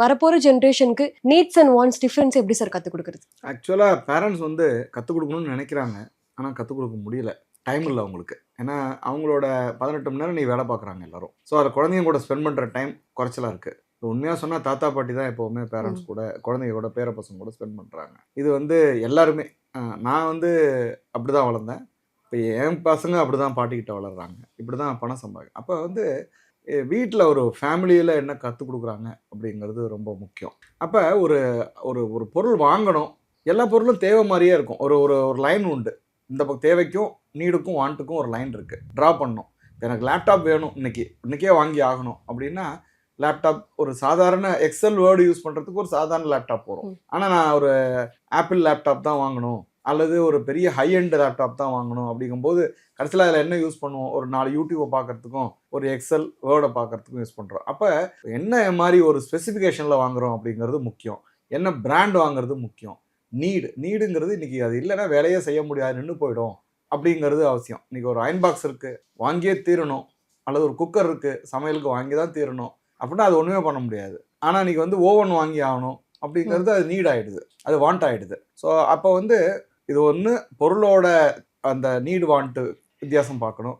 வரப்போற ஜெனரேஷனுக்கு needs and wants difference எப்படி சார் கற்றுக் கொடுக்குறது? ஆக்சுவலாக பேரண்ட்ஸ் வந்து கற்றுக் கொடுக்கணும்னு நினைக்கிறாங்க, ஆனால் கற்றுக் கொடுக்க முடியல. டைம் இல்லை அவங்களுக்கு. ஏன்னா அவங்களோட 18 மணி நேரம் நீ வேலை பார்க்குறாங்க எல்லாரும். ஸோ அதை குழந்தைங்க கூட ஸ்பெண்ட் பண்ணுற டைம் குறைச்சலாக இருக்குது. உண்மையாக சொன்னால் தாத்தா பாட்டி தான் எப்போவுமே பேரண்ட்ஸ் கூட குழந்தைங்க கூட பேர பசங்க கூட ஸ்பெண்ட் பண்ணுறாங்க. இது வந்து எல்லாருமே நான் வந்து அப்படி தான் வளர்ந்தேன். இப்போ என் பசங்க அப்படி தான் பாட்டிக்கிட்ட வளர்கிறாங்க. இப்படி தான் பணம் சம்பாதிக்கும். அப்போ வந்து வீட்டில் ஒரு ஃபேமிலியில் என்ன கற்றுக் கொடுக்குறாங்க அப்படிங்கிறது ரொம்ப முக்கியம். அப்போ ஒரு ஒரு ஒரு பொருள் வாங்கணும், எல்லா பொருளும் தேவை மாதிரியே இருக்கும். ஒரு ஒரு ஒரு லைன் உண்டு. இந்த தேவைக்கும் நீடுக்கும் வாண்ட்டுக்கும் ஒரு லைன் இருக்குது, ட்ரா பண்ணணும். எனக்கு லேப்டாப் வேணும் இன்னைக்கே வாங்கி ஆகணும் அப்படின்னா லேப்டாப் ஒரு சாதாரண எக்ஸல் வேர்டு யூஸ் பண்ணுறதுக்கு ஒரு சாதாரண லேப்டாப் வரும். ஆனால் நான் ஒரு ஆப்பிள் லேப்டாப் தான் வாங்கணும் அல்லது ஒரு பெரிய ஹை எண்ட் லேப்டாப் தான் வாங்கணும் அப்படிங்கும்போது கடைசியில் அதில் என்ன யூஸ் பண்ணுவோம்? ஒரு 4 யூடியூப்பை பார்க்குறதுக்கும் ஒரு எக்ஸல் வேர்டை பார்க்குறதுக்கும் யூஸ் பண்ணுறோம். அப்போ என்ன மாதிரி ஒரு ஸ்பெசிஃபிகேஷனில் வாங்குகிறோம் அப்படிங்கிறது முக்கியம். என்ன பிராண்ட் வாங்குறது முக்கியம். நீடுங்கிறது இன்றைக்கி அது இல்லைன்னா வேலையே செய்ய முடியாது, நின்று போயிடும் அப்படிங்கிறது அவசியம். இன்றைக்கி ஒரு அயன் பாக்ஸ் இருக்குது, வாங்கியே தீரணும். அல்லது ஒரு குக்கர் இருக்குது, சமையலுக்கு வாங்கி தான் தீரணும் அப்படின்னா அது ஒன்றுமே பண்ண முடியாது. ஆனால் இன்றைக்கி வந்து ஓவன் வாங்கி ஆகணும் அப்படிங்கிறது அது நீட் ஆகிடுது, அது வாண்ட் ஆகிடுது. ஸோ அப்போ வந்து இது ஒன்று பொருளோட அந்த நீடு வாண்ட்டு வித்தியாசம் பார்க்கணும்.